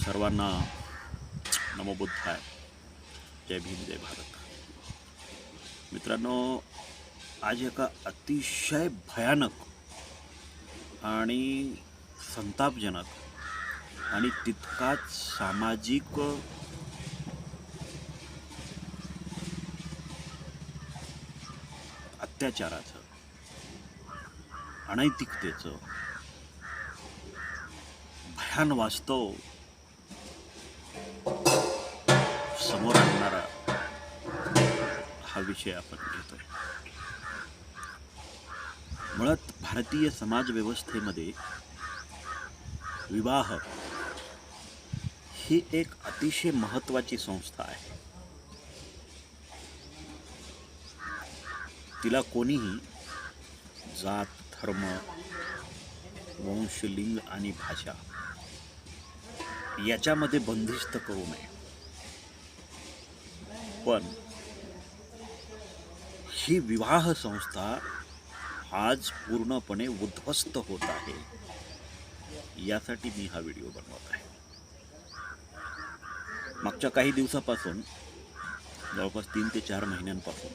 सर्वांना नमो बुद्धाय. जय भीम, जय भारत. मित्रांनो, आज एका अतिशय भयानक आणि संतापजनक आणि तितकाच सामाजिक अत्याचाराचं, अनैतिकतेचं भयान वास्तव समोर आणणारा हा विषय आपण घेतोय. मुळात भारतीय समाज व्यवस्थेमध्ये विवाह ही एक अतिशय महत्त्वाची संस्था आहे. तिला कोणीही जात, धर्म, वंश, लिंग आणि भाषा याच्यामध्ये बंदिस्त करू नये. पण ही विवाह संस्था आज पूर्णपणे उद्ध्वस्त होत आहे. यासाठी मी हा व्हिडिओ बनवत आहे. मागच्या काही दिवसापासून, जवळपास 3 ते 4 महिन्यांपासून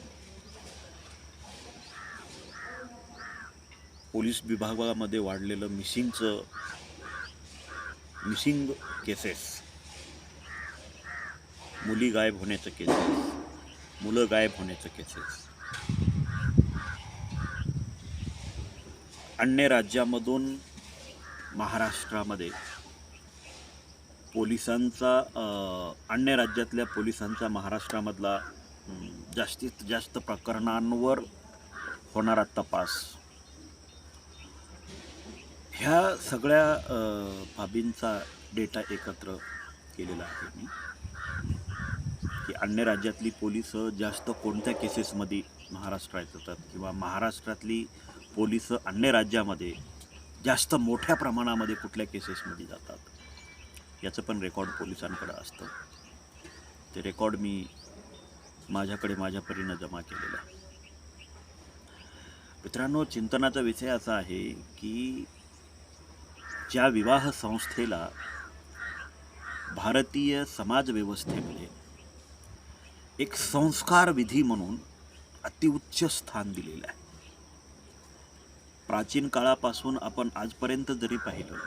पोलीस विभागामध्ये वाढलेलं मिसिंग केसेस, मुली गायब होण्याचं केसेस, मुलं गायब होण्याचं केसेस, अन्य राज्यामधून महाराष्ट्रामध्ये अन्य राज्यातल्या पोलिसांचा महाराष्ट्रामधला जास्तीत जास्त प्रकरणांवर होणारा तपास, ह्या सगळ्या बाबींचा डेटा एकत्र केलेला आहे मी, की अन्य राज्यातली पोलिस जास्त कोणत्या केसेसमध्ये महाराष्ट्रात येतात किंवा महाराष्ट्रातली पोलिस अन्य राज्यामध्ये जास्त मोठ्या प्रमाणामध्ये कुठल्या केसेसमध्ये जातात, याचं पण रेकॉर्ड पोलिसांकडे असतं. ते रेकॉर्ड मी माझ्याकडे माझ्या परीनं जमा केलेलं आहे. मित्रांनो, चिंतनाचा विषय असा आहे की ज्या विवाह संस्थेला भारतीय समाज व्यवस्थेमध्ये एक संस्कार विधी म्हणून अतिउच्च स्थान दिलेलं आहे. प्राचीन काळापासून आपण आजपर्यंत जरी पाहिलं,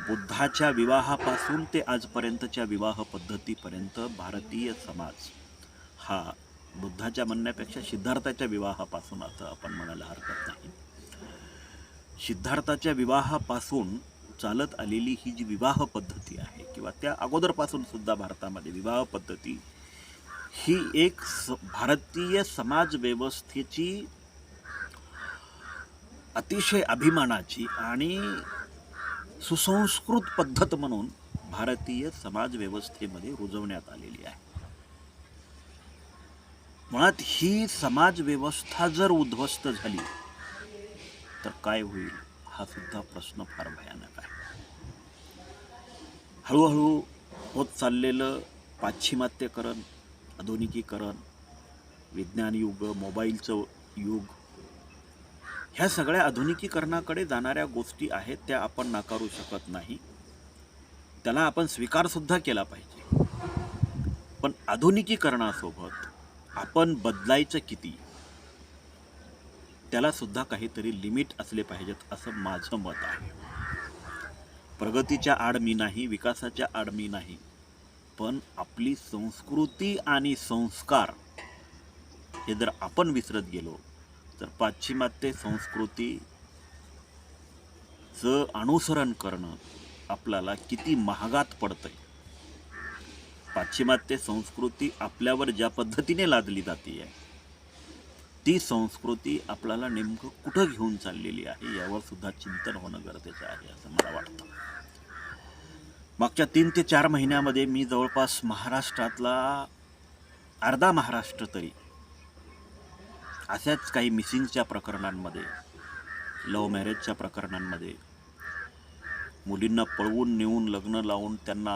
बुद्धाच्या विवाहापासून ते आजपर्यंतच्या विवाह पद्धतीपर्यंत भारतीय समाज हा, बुद्धाच्या म्हणण्यापेक्षा सिद्धार्थाच्या विवाहापासून असं आपण म्हणायला हरकत नाही, सिद्धार्थाच्या विवाहापासून चालत आलेली ही जी विवाह पद्धती आहे, किंवा त्या अगोदरपासून सुद्धा भारतामध्ये विवाह पद्धती ही एक भारतीय समाज व्यवस्थेची अतिशय अभिमानाची आणि सुसंस्कृत पद्धत म्हणून भारतीय समाज व्यवस्थेमध्ये रुजवण्यात आलेली आहे. मुळात ही समाज व्यवस्था जर उद्ध्वस्त झाली तर काय होईल, हा सुद्धा प्रश्न फार भयानक आहे. हळूहळू होत चाललेलं पाश्चिमात्यकरण, आधुनिकीकरण, विज्ञान युग, मोबाईलचं युग, ह्या सगळ्या आधुनिकीकरणाकडे जाणाऱ्या गोष्टी आहेत, त्या आपण नाकारू शकत नाही. त्याला आपण स्वीकारसुद्धा केला पाहिजे. पण आधुनिकीकरणासोबत आपण बदलायचं किती, त्याला सुद्धा काहीतरी लिमिट असले पाहिजेत, असं माझं मत आहे. प्रगतीच्या आड मी नाही, विकासाच्या आड मी नाही, पण आपली संस्कृती आणि संस्कार हे जर आपण विसरत गेलो तर पाश्चिमात्य संस्कृतीचं अनुसरण करणं आपल्याला किती महागात पडतंय. पाश्चिमात्य संस्कृती आपल्यावर ज्या पद्धतीने लादली जाते, ती संस्कृती आपल्याला नेमकं कुठं घेऊन चाललेली आहे, यावर सुद्धा चिंतन होणं गरजेचं आहे, असं मला वाटतं. मागच्या 3 ते 4 महिन्यामध्ये मी जवळपास महाराष्ट्रातला अर्धा महाराष्ट्र तरी अशाच काही मिसिंगच्या प्रकरणांमध्ये, लव्ह मॅरेजच्या प्रकरणांमध्ये, मुलींना पळवून नेऊन लग्न लावून त्यांना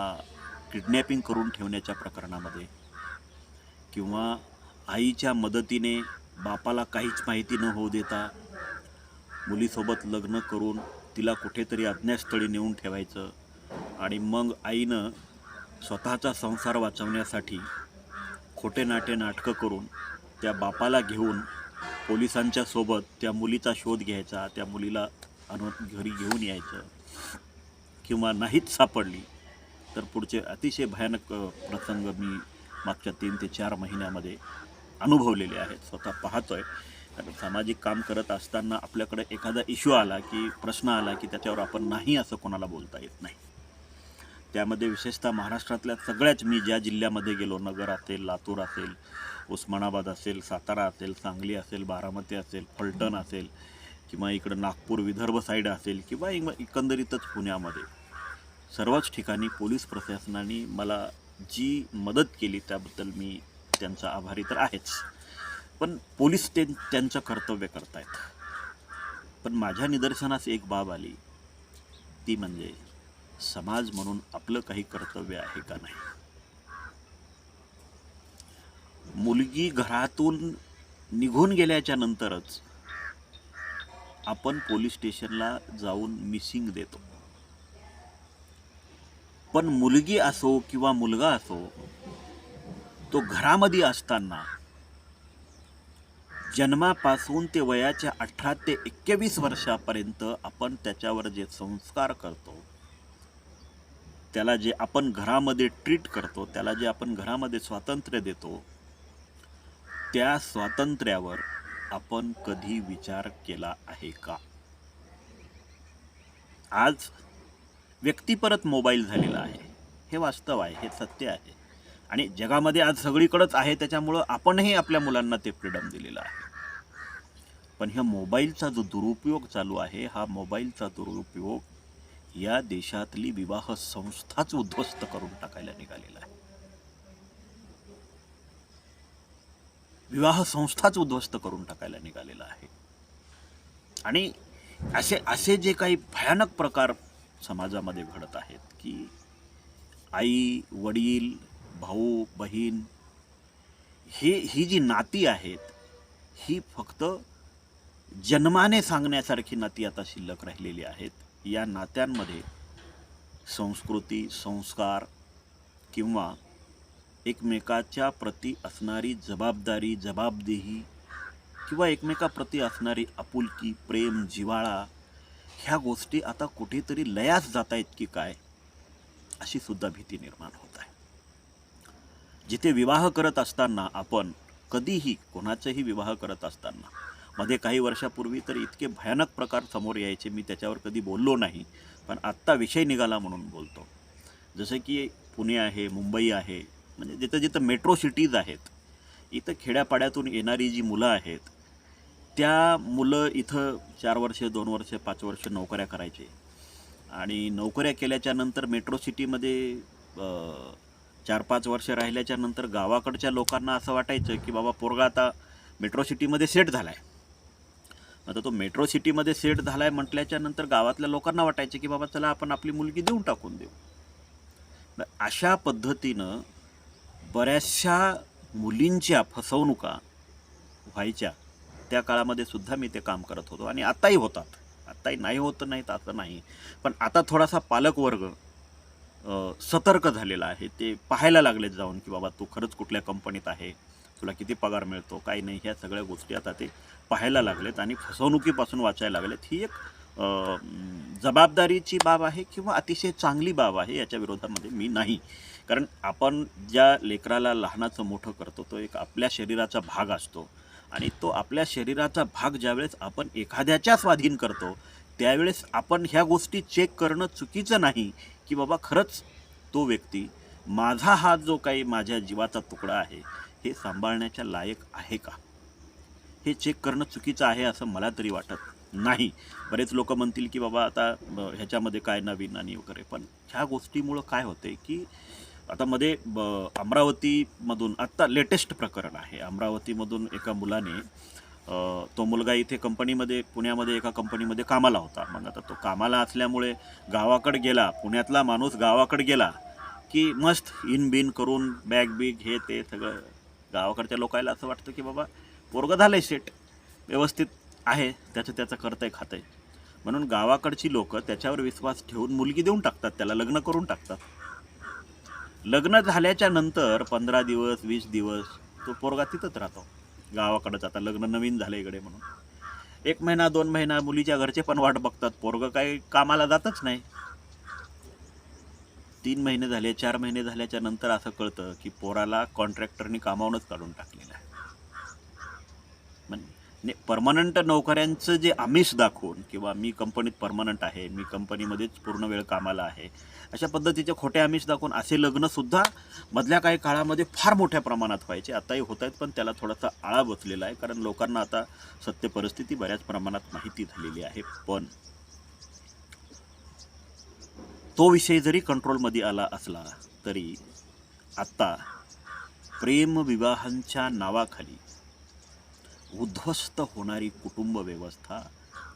किडनॅपिंग करून ठेवण्याच्या प्रकरणामध्ये, किंवा आईच्या मदतीने बापाला काहीच माहिती न होऊ देता मुलीसोबत लग्न करून तिला कुठेतरी अज्ञातस्थळी नेऊन ठेवायचं, आणि मग आईनं स्वतःचा संसार वाचवण्यासाठी खोटे नाटे नाटकं करून त्या बापाला घेऊन पोलिसांच्या सोबत त्या मुलीचा शोध घ्यायचा, त्या मुलीला आणून घरी घेऊन यायचं, किंवा नाहीच सापडली तर पुढचे अतिशय भयानक प्रसंग मी मागच्या 3 ते 4 महिन्यामध्ये अनुभवलेले आहेत, स्वतः पाहतोय. कारण सामाजिक काम करत असताना आपल्याकडे एखादा इश्यू आला की प्रश्न आला की त्याच्यावर आपण नाही असं कोणाला बोलता येत नाही. त्यामध्ये विशेषतः महाराष्ट्रातल्या सगळ्याच, मी ज्या जिल्ह्यामध्ये गेलो, नगर असेल, लातूर असेल, उस्मानाबाद असेल, सातारा असेल, सांगली असेल, बारामती असेल, फलटण असेल, किंवा इकडं नागपूर विदर्भ साईड असेल, किंवा एकंदरीतच पुण्यामध्ये, सर्वच ठिकाणी पोलीस प्रशासनाने मला जी मदत केली त्याबद्दल मी त्यांचा आभारी तर आहेच. पण पोलीस त्यांचं कर्तव्य करतायत. पण माझ्या निदर्शनास एक बाब आली, ती म्हणजे समाज म्हणून आपलं काही कर्तव्य आहे का नाही. मुलगी घरातून निघून गेल्याच्या नंतरच आपण पोलीस स्टेशनला जाऊन मिसिंग देतो. पण मुलगी असो किंवा मुलगा असो, तो घरामध्ये असताना जन्मापासून ते वयाच्या 18 ते 21 वर्षापर्यंत आपण त्याच्यावर जे संस्कार करतो, त्याला जे आपण घरामध्ये ट्रीट करतो, त्याला जे आपण घरामध्ये स्वातंत्र्य देतो, त्या स्वातंत्र्यावर आपण कधी विचार केला आहे का. आज व्यक्ती परत मोबाईल झालेला आहे, हे वास्तव आहे, हे सत्य आहे. आणि जगामध्ये आज सगळीकडेच आहे, त्याच्यामुळं आपणही आपल्या मुलांना ते फ्रीडम दिलेलं आहे. पण ह्या मोबाईलचा जो दुरुपयोग चालू आहे, हा मोबाईलचा दुरुपयोग या देशातली विवाह संस्थाच उद्ध्वस्त करून टाकायला निघालेला आहे. विवाह संस्थाच उद्ध्वस्त करून टाकायला निघालेला आहे. आणि असे जे काही भयानक प्रकार समाजामध्ये घडत आहेत की आई वडील भाऊ बहीण ही जी नाती आहेत, ही फक्त जन्माने सांगण्यासारखी नाती आता शिल्लक राहिलेली आहेत. या नात्यांमध्ये संस्कृती, संस्कार किंवा एकमेकाच्या प्रती असणारी जबाबदारी, जबाबदेही, किंवा एकमेकाप्रती असणारी आपुलकी, प्रेम, जिव्हाळा, ह्या गोष्टी आता कुठेतरी लयास जात आहेत की काय, अशी सुद्धा भीती निर्माण होत आहे. जिथे विवाह करत असताना आपण कधीही, कोणाचाही विवाह करत असताना, मध्ये काही वर्षापूर्वी तर इतके भयानक प्रकार समोर यायचे, मी त्याच्यावर कधी बोललो नाही, पण आत्ता विषय निघाला म्हणून बोलतो. जसं की पुणे आहे, मुंबई आहे, म्हणजे जिथं जिथं मेट्रो सिटीज आहेत, इथं खेड्यापाड्यातून येणारी जी मुलं आहेत, त्या मुलं इथं 4 वर्ष, 2 वर्ष, 5 वर्ष नोकऱ्या करायचे, आणि नोकऱ्या केल्याच्या नंतर मेट्रो सिटीमध्ये 4-5 वर्ष राहिल्याच्या नंतर गावाकडच्या लोकांना असं वाटायचं की बाबा पोरगा आता मेट्रो सिटीमध्ये सेट झाला आहे. आता तो मेट्रो सिटीमध्ये सेट झाला आहे म्हटल्याच्या नंतर गावातल्या लोकांना वाटायचं की बाबा चला आपण आपली मुलगी देऊन टाकून देऊ. अशा पद्धतीनं बऱ्याचशा मुलींच्या फसवणुका व्हायच्या. त्या काळामध्ये सुद्धा मी ते काम करत होतो, आणि आत्ताही होतात, आत्ताही नाही होत नाहीत असं नाही. पण आता थोडासा पालकवर्ग सतर्क झालेला आहे. ते पाहायला लागलेत जाऊन की बाबा तू खरंच कुठल्या कंपनीत आहे, तुला किती पगार मिळतो, काही नाही, ह्या सगळ्या गोष्टी आता ते पाहायला लागलेत आणि फसवणुकीपासून वाचायला लागलेत. ही एक जबाबदारीची बाब आहे किंवा अतिशय चांगली बाब आहे, याच्या विरोधामध्ये मी नाही. कारण आपण ज्या लेकराला लहानाचं मोठं करतो, तो एक आपल्या शरीराचा भाग असतो, आणि तो आपल्या शरीराचा भाग ज्यावेळेस आपण एखाद्याच्या स्वाधीन करतो, त्यावेळेस आपण ह्या गोष्टी चेक करणं चुकीचं नाही की बाबा खरंच तो व्यक्ती, माझा हा जो काही माझ्या जीवाचा तुकडा आहे, हे सांभाळण्याच्या लायक आहे का, हे चेक करणं चुकीचं आहे असं मला तरी वाटत नाही. बरेच लोक म्हणतील की बाबा आता ह्याच्यामध्ये काय नवीन आणि वगैरे, पण ह्या गोष्टीमुळं काय होते की आता मध्ये अमरावतीमधून आत्ता लेटेस्ट प्रकरण आहे. अमरावतीमधून एका मुलाने, तो मुलगा इथे कंपनीमध्ये, पुण्यामध्ये एका कंपनीमध्ये कामाला होता. मग आता तो कामाला असल्यामुळे गावाकडे गेला, पुण्यातला माणूस गावाकडे गेला की मस्त इन बिन करून बॅग बिग हे ते सगळं, गावाकडच्या लोकायला असं वाटतं की बाबा पोरगं झालं आहे सेट, व्यवस्थित आहे, त्याचं करतंय खातंय. म्हणून गावाकडची लोक त्याच्यावर विश्वास ठेवून मुलगी देऊन टाकतात, त्याला लग्न करून टाकतात. लग्न झाल्याच्या नंतर 15 दिवस 20 दिवस तो पोरगा तिथंच राहतो गावाकडंच. आता लग्न नवीन झालं इकडे म्हणून 1 महिना 2 महिना मुलीच्या घरचे पण वाट बघतात, पोरगं काही कामाला जातच नाही. 3 महिने झाले 4 महिने झाल्याच्या नंतर असं कळतं की पोराला कॉन्ट्रॅक्टरनी कामावूनच काढून टाकलेलं आहे. म्हणजे परमनंट नोकऱ्यांचं जे आमिष दाखवून किंवा मी कंपनीत परमनंट आहे, मी कंपनीमध्येच पूर्ण वेळ कामाला आहे, अशा पद्धतीचे खोटे आमिष दाखवून असे लग्नसुद्धा मधल्या काही काळामध्ये फार मोठ्या प्रमाणात व्हायचे. आताही होत आहेत, पण त्याला थोडासा आळा बसलेला आहे, कारण लोकांना आता सत्य परिस्थिती बऱ्याच प्रमाणात माहिती झालेली आहे. पण तो विषय जरी कंट्रोलमध्ये आला असला तरी आत्ता प्रेमविवाहांच्या नावाखाली उद्ध्वस्त होणारी कुटुंब व्यवस्था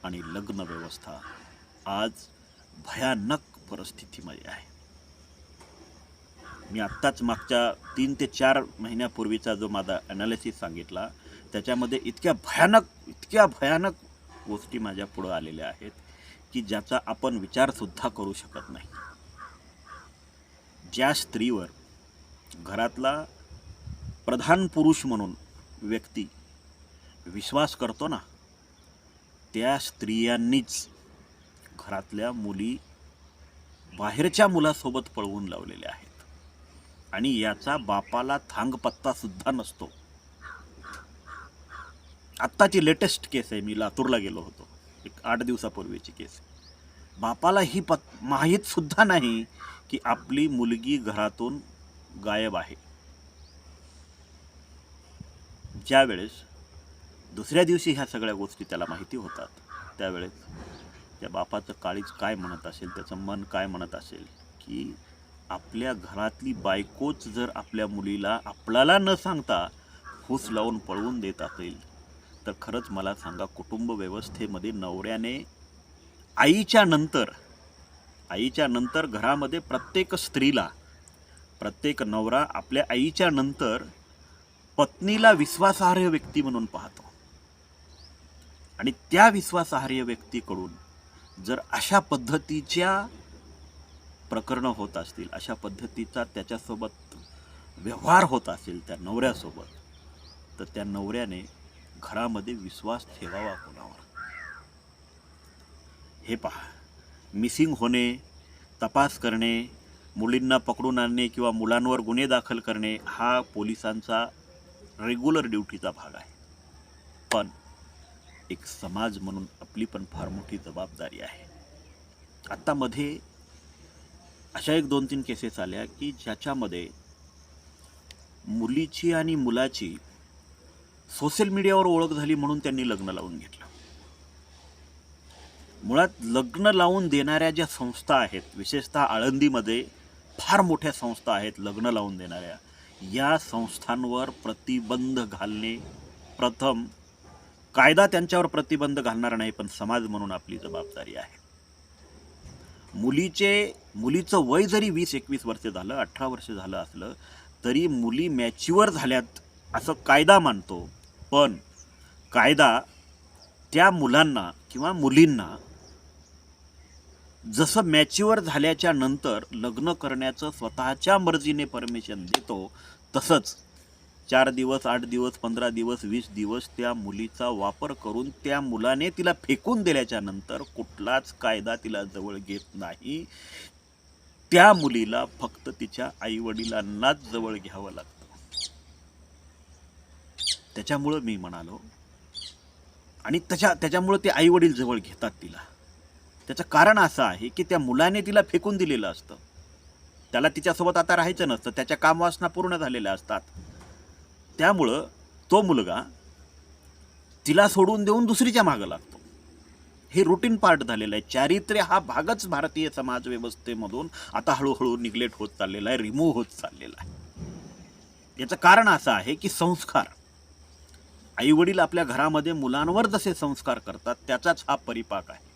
आणि लग्न व्यवस्था आज भयानक परिस्थितीमध्ये आहे. मी आत्ताच मागच्या 3 ते 4 महिन्यापूर्वीचा जो माझा ॲनालिसिस सांगितला त्याच्यामध्ये इतक्या भयानक गोष्टी माझ्या पुढं आलेल्या आहेत की ज्याचा आपण विचारसुद्धा करू शकत नाही. ज्या स्त्रीवर घरातला प्रधान पुरुष म्हणून व्यक्ती विश्वास करतो ना, त्या स्त्रियांनीच घरातल्या मुली बाहेरच्या मुलासोबत पळवून लावलेल्या आहेत आणि याचा बापाला थांगपत्ता सुद्धा नसतो. आत्ताची लेटेस्ट केस आहे, मी लातूरला गेलो होतो, एक 8 दिवसापूर्वीची केस. बापाला ही माहीत सुद्धा नाही की आपली मुलगी घरातून गायब आहे. ज्या वेळेस दुसऱ्या दिवशी ह्या सगळ्या गोष्टी त्याला माहिती होतात, त्यावेळेस त्या बापाचं काळीज काय म्हणत असेल, त्याचं मन काय म्हणत असेल की आपल्या घरातली बायकोच जर आपल्या मुलीला आपल्याला न सांगता फूस लावून पळवून देत असेल तर खरंच मला सांगा, कुटुंब व्यवस्थेमध्ये नवऱ्याने आईच्या नंतर घरामध्ये प्रत्येक स्त्रीला, प्रत्येक नवरा आपल्या आईच्या नंतर पत्नीला विश्वासार्ह व्यक्ती म्हणून पाहतो आणि त्या विश्वासार्ह व्यक्तीकडून जर अशा पद्धतीच्या प्रकरणं होत असतील, अशा पद्धतीचा त्याच्यासोबत व्यवहार होत असेल त्या नवऱ्यासोबत, तर त्या नवऱ्याने घरामध्ये विश्वास ठेवावा कोणावर? हे पहा, मिसिंग होणे, तपास करणे, मुलींना पकडून आणणे किंवा मुलांवर गुन्हे दाखल करणे हा पोलिसांचा रेग्युलर ड्युटीचा भाग आहे. पण एक समाज म्हणून आपली पण फार मोठी जबाबदारी आहे. आत्ता मध्ये अशा 1-2-3 केसेस आल्या की ज्याच्यामध्ये मुलीची आणि मुलाची सोशल मीडियावर ओळख झाली म्हणून त्यांनी लग्न लावून घेतलं. मुळात लग्न लावून देणाऱ्या ज्या संस्था आहेत, विशेषतः आळंदीमध्ये फार मोठ्या संस्था आहेत लग्न लावून देणाऱ्या, या संस्थांवर प्रतिबंध घालणे, प्रथम कायदा त्यांच्यावर प्रतिबंध घालणार नाही, पण समाज म्हणून आपली जबाबदारी आहे. मुलीचं वय जरी 20-21 वर्ष झालं, 18 वर्ष झालं असलं तरी मुली मॅच्युअर झाल्यात असं कायदा मानतो. पण कायदा त्या मुलांना किंवा मुलींना जसं मॅच्युअर झाल्याच्या नंतर लग्न करण्याचं स्वतःच्या मर्जीने परमिशन देतो, तसंच 4 दिवस 8 दिवस 15 दिवस 20 दिवस त्या मुलीचा वापर करून त्या मुलाने तिला फेकून दिल्याच्या नंतर कुठलाच कायदा तिला जवळ घेत नाही. त्या मुलीला फक्त तिच्या आईवडिलांनाच जवळ घ्यावं लागतं. त्याच्यामुळं मी म्हणालो, आणि त्याच्यामुळं ते आईवडील जवळ घेतात तिला. त्याचं कारण असं आहे की त्या मुलाने तिला फेकून दिलेलं असतं, त्याला तिच्यासोबत आता राहायचं नसतं, त्याच्या कामवासना पूर्ण झालेल्या असतात. त्यामुळं तो मुलगा तिला सोडून देऊन दुसरीच्या मागं लागतो. हे रुटीन पार्ट झालेलं आहे. चारित्र्य हा भागच भारतीय समाज व्यवस्थेमधून आता हळूहळू निग्लेक्ट होत चाललेला आहे, रिमूव्ह होत चाललेला आहे. याचं कारण असं आहे की संस्कार, आईवडील आपल्या घरामध्ये मुलांवर जसे संस्कार करतात त्याचाच हा परिपाक आहे.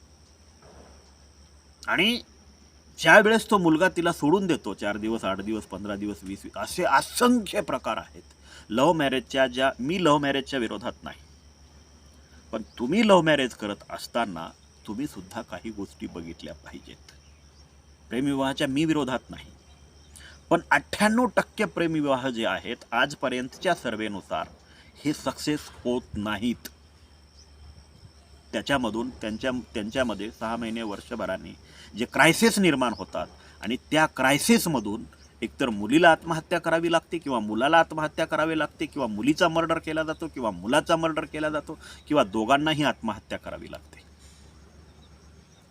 आणि ज्या वेळेस तो मुलगा तिला सोडून देतो, 4 दिवस 8 दिवस 15 दिवस 20 असे असंख्य प्रकार आहेत लव्ह मॅरेजच्या. मी लव्ह मॅरेजच्या विरोधात नाही, पण तुम्ही लव्ह मॅरेज करत असताना तुम्ही सुद्धा काही गोष्टी बघितल्या पाहिजेत. प्रेमविवाहाच्या मी विरोधात नाही, पण 98% प्रेमविवाह जे आहेत आजपर्यंतच्या सर्वेनुसार हे सक्सेस होत नाहीत. त्याच्यामधून त्यांच्यामध्ये 6 महिने वर्षभराने जे क्रायसिस निर्माण होतात आणि त्या क्रायसिसमधून एकतर मुलीला आत्महत्या करावी लागते किंवा मुलाला आत्महत्या करावी लागते किंवा मुलीचा मर्डर केला जातो किंवा मुलाचा मर्डर केला जातो किंवा दोघांनाही आत्महत्या करावी लागते.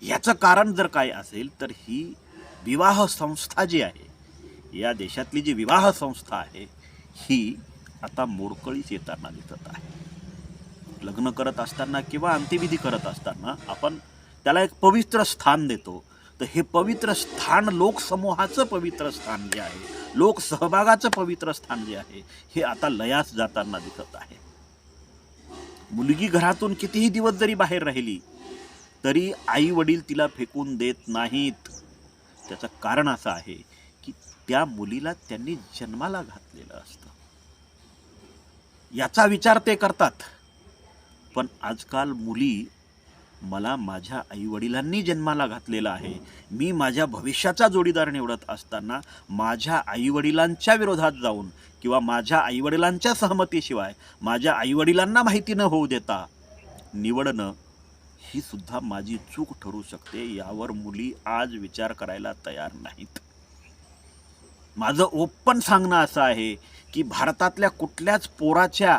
याचं कारण जर काय असेल तर ही विवाह संस्था जी आहे, या देशातली जी विवाह संस्था आहे ही आता मोडकळीस येताना दिसत आहे. लग्न करत असताना किंवा अंत्यविधी करत असताना आपण त्याला एक पवित्र स्थान देतो, तर हे पवित्र स्थान लोकसमूहाचं पवित्र स्थान जे आहे, लोकसहभागाचं पवित्र स्थान जे आहे, हे आता लयास जाताना दिसत आहे. मुलगी घरातून कितीही दिवस जरी बाहेर राहिली तरी आई वडील तिला फेकून देत नाहीत. त्याचं कारण असं आहे की त्या मुलीला त्यांनी जन्माला घातलेलं असतं, याचा विचार ते करतात. पण आजकाल मुली, मला माझ्या आईवडिलांनी जन्माला घातलेला आहे, मी माझ्या भविष्याचा जोडीदार निवडत असताना माझ्या आईवडिलांच्या विरोधात जाऊन किंवा माझ्या आईवडिलांच्या सहमतीशिवाय, माझ्या आईवडिलांना माहिती न होऊ देता निवडणं ही सुद्धा माझी चूक ठरू शकते. यावर मुली आज विचार करायला तयार नाहीत. माझं ओपन सांगणं असं आहे की भारतातल्या कुठल्याच पोराच्या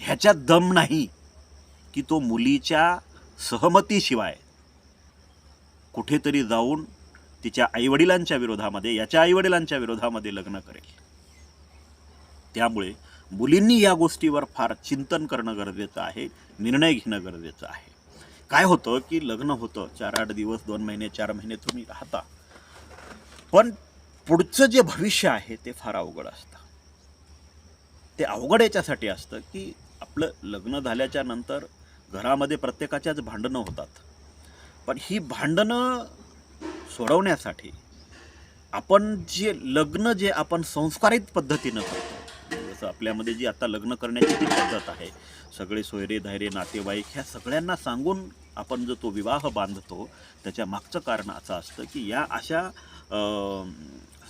ह्याच्यात दम नाही की तो मुलीच्या सहमतीशिवाय कुठेतरी जाऊन तिच्या आईवडिलांच्या विरोधामध्ये, याच्या आईवडिलांच्या विरोधामध्ये लग्न करेल. त्यामुळे मुलींनी या गोष्टीवर फार चिंतन करणं गरजेचं आहे, निर्णय घेणं गरजेचं आहे. काय होतं की लग्न होतं, 4-8 दिवस, 2 महिने, 4 महिने तुम्ही राहता, पण पुढचं जे भविष्य आहे ते फार अवघड असतं. ते अवघड याच्यासाठी असतं की आपलं लग्न झाल्याच्या नंतर घरामध्ये प्रत्येकाच्याच भांडणं होतात, पण ही भांडणं सोडवण्यासाठी आपण जे लग्न जे आपण संस्कारित पद्धतीनं करतो, जसं आपल्यामध्ये जी आता लग्न करण्याची जी पद्धत आहे, सगळे सोयरे धायरे नातेवाईक ह्या सगळ्यांना सांगून आपण जो तो विवाह बांधतो, त्याच्या मागचं कारण असं असतं की या अशा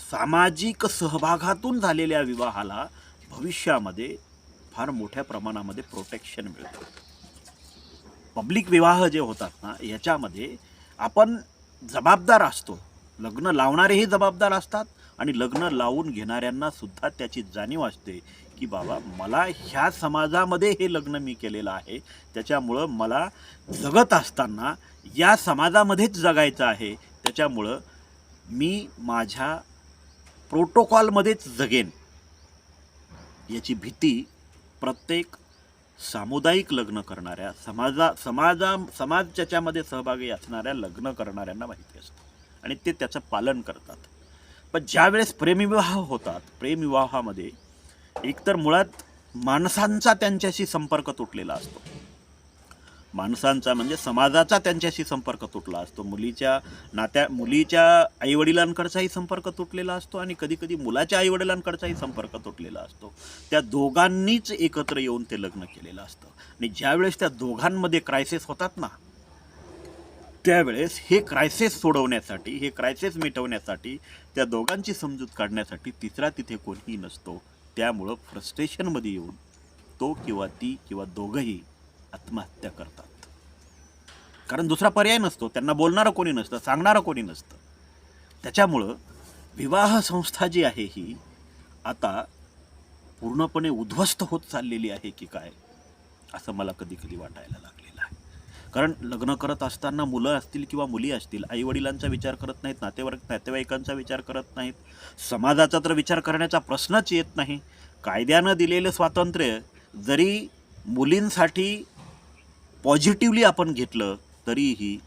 सामाजिक सहभागातून झालेल्या विवाहाला भविष्यामध्ये फार मोठ्या प्रमाणामध्ये प्रोटेक्शन मिळतं. पब्लिक विवाह जे होतात ना, याच्यामध्ये आपण जबाबदार असतो, लग्न लावणारेही जबाबदार असतात आणि लग्न लावून घेणाऱ्यांना सुद्धा त्याची जाणीव असते की बाबा मला ह्या समाजामध्ये हे लग्न मी केलेलं आहे, त्याच्यामुळं मला जगत असताना या समाजामध्येच जगायचं आहे, त्याच्यामुळं मी माझ्या प्रोटोकॉलमध्येच जगेन, याची भीती प्रत्येक सामुदायिक लग्न करणाऱ्या, समाज त्याच्यामध्ये सहभागी असणाऱ्या लग्न करणाऱ्यांना माहिती असतं आणि ते त्याचं पालन करतात. पण ज्यावेळेस प्रेमविवाह होतात, प्रेमविवाहामध्ये एकतर मुळात माणसांचा त्यांच्याशी संपर्क तुटलेला असतो, माणसांचा म्हणजे समाजाचा त्यांच्याशी संपर्क तुटला असतो, मुलीच्या आईवडिलांकडचाही संपर्क तुटलेला असतो आणि कधीकधी मुलाच्या आईवडिलांकडचाही संपर्क तुटलेला असतो. त्या दोघांनीच एकत्र येऊन ते लग्न केलेलं असतं आणि ज्यावेळेस त्या दोघांमध्ये क्रायसिस होतात ना, त्यावेळेस हे क्रायसिस सोडवण्यासाठी, हे क्रायसिस मिटवण्यासाठी, त्या दोघांची समजूत काढण्यासाठी तिसरा तिथे कोणीही नसतो. त्यामुळं फ्रस्ट्रेशनमध्ये येऊन तो किंवा ती किंवा दोघंही आत्महत्या करतात, कारण दुसरा पर्याय नसतो, त्यांना बोलणारं कोणी नसतं, सांगणारं कोणी नसतं. त्याच्यामुळं विवाह संस्था जी आहे ही आता पूर्णपणे उद्ध्वस्त होत चाललेली आहे की काय, असं मला कधी कधी वाटायला लागलेलं आहे. कारण लग्न करत असताना मुलं असतील किंवा मुली असतील, आईवडिलांचा विचार करत नाहीत, नातेवाईकांचा विचार करत नाहीत, समाजाचा तर विचार करण्याचा प्रश्नच येत नाही. कायद्यानं दिलेलं स्वातंत्र्य जरी मुलींसाठी पॉझिटिव्हली आपण घेतलं तरीही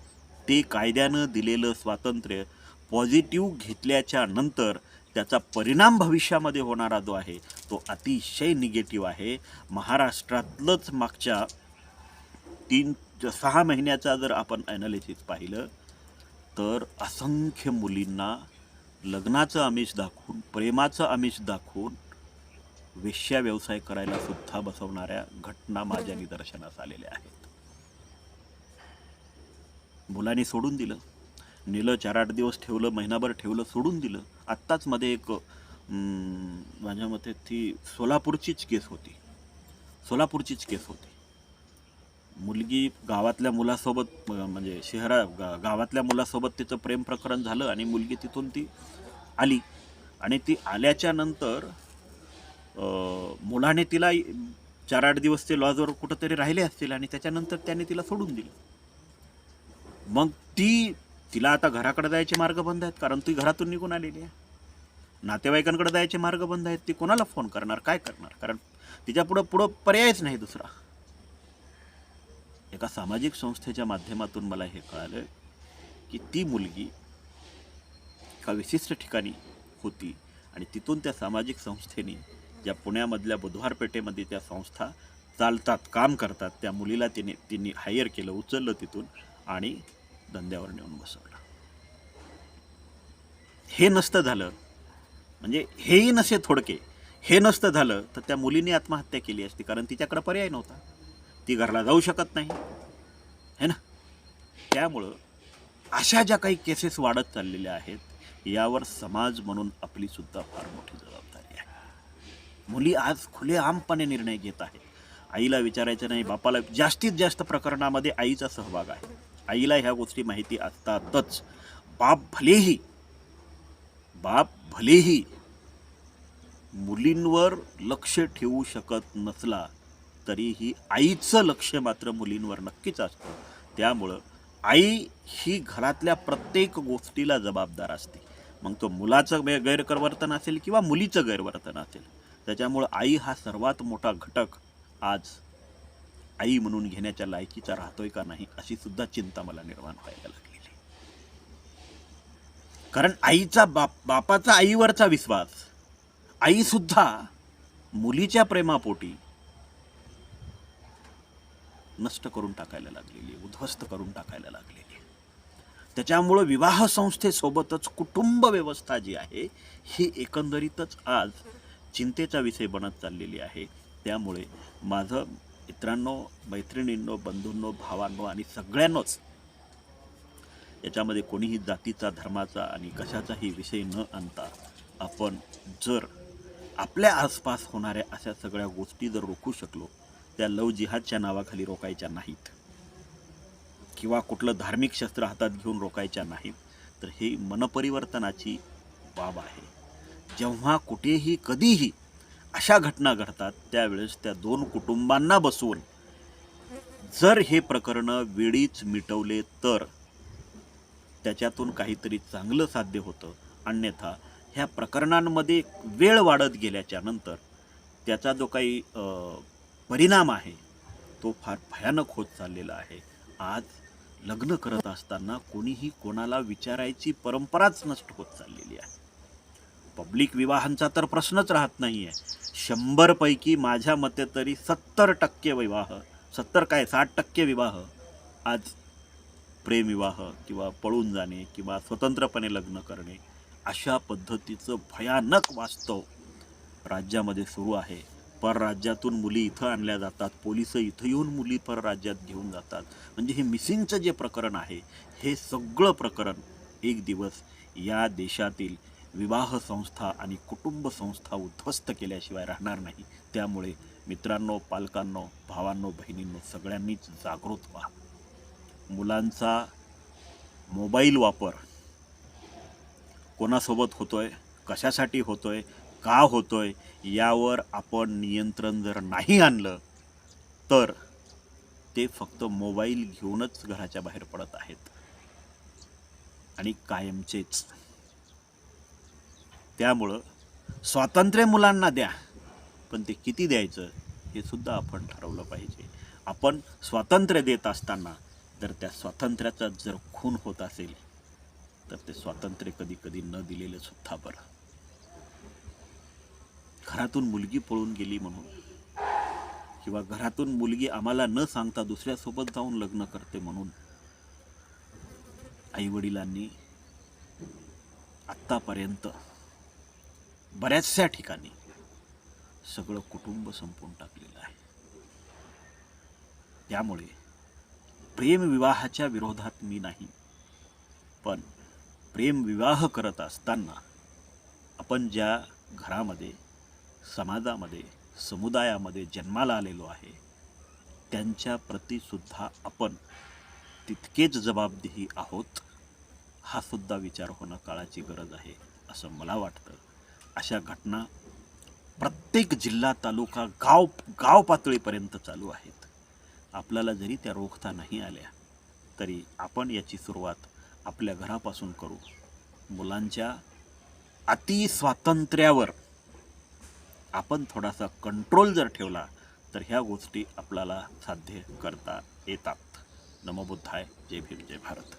ते कायद्यानं दिलेलं स्वातंत्र्य पॉझिटिव्ह घेतल्याच्या नंतर त्याचा परिणाम भविष्यामध्ये होणारा जो आहे तो अतिशय निगेटिव्ह आहे. महाराष्ट्रातलंच मागच्या 3-6 महिन्याचा जर आपण ॲनालिसिस पाहिलं तर असंख्य मुलींना लग्नाचं आमिष दाखवून, प्रेमाचं आमिष दाखवून वेश्या व्यवसाय करायला सुद्धा बसवणाऱ्या घटना माझ्या निदर्शनास आलेल्या आहेत. मुलाने सोडून दिलं, नेलं 4-8 दिवस ठेवलं, महिनाभर ठेवलं, सोडून दिलं. आत्ताच मध्ये एक माझ्या मते ती सोलापूरचीच केस होती. सोलापूरचीच केस होती. मुलगी गावातल्या मुलासोबत म्हणजे गावातल्या मुलासोबत तिचं प्रेम प्रकरण झालं आणि मुलगी तिथून ती आली आणि ती आल्याच्या नंतर मुलाने तिला 4-8 दिवस ते लॉजवर कुठंतरी राहिले असतील आणि त्याच्यानंतर त्याने तिला सोडून दिलं. मग तिला आता घराकडे जायचे मार्ग बंद आहेत, कारण ती घरातून निघून आलेली आहे. नातेवाईकांकडे जायचे मार्ग बंद आहेत. ती कोणाला फोन करणार, काय करणार? कारण तिच्या पुढं पर्यायच नाही दुसरा. एका सामाजिक संस्थेच्या माध्यमातून मला हे कळालं की ती मुलगी एका विशिष्ट ठिकाणी होती आणि तिथून त्या सामाजिक संस्थेने, ज्या पुण्यामधल्या बुधवार पेठेमध्ये त्या संस्था चालतात, काम करतात, त्या मुलीला तिने हायर केलं, उचललं तिथून आणि धंद्यावर नेऊन बसवलं. हे नसतं झालं, म्हणजे हेही नसे थोडके, हे नसतं झालं तर त्या मुलीने आत्महत्या केली असती, कारण तिच्याकडे पर्याय नव्हता. ती घरला जाऊ शकत नाही है ना. त्यामुळं अशा ज्या काही केसेस वाढत चाललेल्या आहेत, यावर समाज म्हणून आपली सुद्धा फार मोठी जबाबदारी आहे. मुली आज खुलेआमपणे निर्णय घेत आहेत. आईला विचारायचं नाही, बापाला. जास्तीत जास्त प्रकरणामध्ये आईचा सहभाग आहे. आईला ह्या गोष्टी माहिती असतातच. बाप भलेही मुलींवर लक्ष ठेवू शकत नसला तरीही आईचं लक्ष मात्र मुलींवर नक्कीच असतं. त्यामुळं आई ही घरातल्या प्रत्येक गोष्टीला जबाबदार असते. मग तो मुलाचं गैरवर्तन असेल किंवा मुलीचं गैरवर्तन असेल, त्याच्यामुळं आई हा सर्वात मोठा घटक आज आई म्हणून घेण्याच्या लायकीचा राहतोय का नाही, अशी सुद्धा चिंता मला निर्माण व्हायला लागलेली. कारण आईचा बापाचा आईवरचा विश्वास आई सुद्धा मुलीच्या प्रेमापोटी नष्ट करून टाकायला लागलेली, उद्ध्वस्त करून टाकायला लागलेली. त्याच्यामुळं विवाह संस्थेसोबतच कुटुंब व्यवस्था जी आहे ही एकंदरीतच आज चिंतेचा विषय बनत चाललेली आहे. त्यामुळे माझं मित्रांनो, मैत्रिणींनो, बंधूंनो, भावांनो आणि सगळ्यांनाच याच्यामध्ये कोणीही जातीचा, धर्माचा आणि कशाचाही विषय न आणता आपण जर आपल्या आसपास होणाऱ्या अशा सगळ्या गोष्टी जर रोखू शकलो, त्या लव जिहादच्या नावाखाली रोखायच्या नाहीत किंवा कुठलं धार्मिक शस्त्र हातात घेऊन रोखायच्या नाहीत, तर ही मनपरिवर्तनाची बाब आहे. जेव्हा कुठेही कधीही अशा घटना घडतात, त्यावेळेस त्या दोन कुटुंबांना बसवून जर हे प्रकरणं वेळीच मिटवले तर त्याच्यातून काहीतरी चांगलं साध्य होतं. अन्यथा ह्या प्रकरणांमध्ये वेळ वाढत गेल्याच्या नंतर त्याचा जो काही परिणाम आहे तो फार भयानक होत चाललेला आहे. आज लग्न करत असताना कोणीही कोणाला विचारायची परंपराच नष्ट होत चाललेली आहे. पब्लिक विवाहांचा तर प्रश्नच राहत नाही आहे. 100 पैकी माझ्या मते तरी 70% विवाह, 60% विवाह आज प्रेमविवाह किंवा पळून जाणे किंवा स्वतंत्रपणे लग्न करणे, अशा पद्धतीचं भयानक वास्तव राज्यामध्ये सुरू आहे. परराज्यातून मुली इथं आणल्या जातात, पोलिस इथं येऊन मुली परराज्यात घेऊन जातात. म्हणजे हे मिसिंगचं जे प्रकरण आहे, हे सगळं प्रकरण एक दिवस या देशातील विवाह संस्था आणि कुटुंब संस्था उद्ध्वस्त केल्याशिवाय राहणार नाही. त्यामुळे मित्रांनो, पालकांनो, भावांनो, बहिणींनो, सगळ्यांनीच जागृत व्हा. मुलांचा मोबाईल वापर कोणासोबत होतोय, कशासाठी होतोय, का होतोय, यावर आपण नियंत्रण जर नाही आणलं तर ते फक्त मोबाईल घेऊनच घराच्या बाहेर पडत आहेत आणि कायमचेच. त्यामुळं स्वातंत्र्य मुलांना द्या, पण ते किती द्यायचं हे सुद्धा आपण ठरवलं पाहिजे. आपण स्वातंत्र्य देत असताना जर त्या स्वातंत्र्याचा जर खून होत असेल तर ते स्वातंत्र्य कधी कधी न दिलेलं सुद्धा बरं. घरातून मुलगी पळून गेली म्हणून किंवा घरातून मुलगी आम्हाला न सांगता दुसऱ्यासोबत जाऊन लग्न करते म्हणून आईवडिलांनी आत्तापर्यंत बऱ्याचशा ठिकाणी सगळं कुटुंब संपवून टाकलेलं आहे. त्यामुळे प्रेमविवाहाच्या विरोधात मी नाही, पण प्रेमविवाह करत असताना आपण ज्या घरामध्ये, समाजामध्ये, समुदायामध्ये जन्माला आलेलो आहे त्यांच्या प्रतीसुद्धा आपण तितकेच जबाबदेही आहोत, हा सुद्धा विचार होणं काळाची गरज आहे असं मला वाटतं. अशा घटना प्रत्येक जिल्हा, तालुका, गाव पातळीपर्यंत चालू आहेत. आपल्याला जरी त्या रोखता नाही आल्या तरी आपण याची सुरुवात आपल्या घरापासून करू. मुलांच्या अति स्वातंत्र्यावर आपण थोडासा कंट्रोल जर ठेवला तर ह्या गोष्टी आपल्याला साध्य करता येतात. नमो बुद्धाय. जय भीम, जय भारत.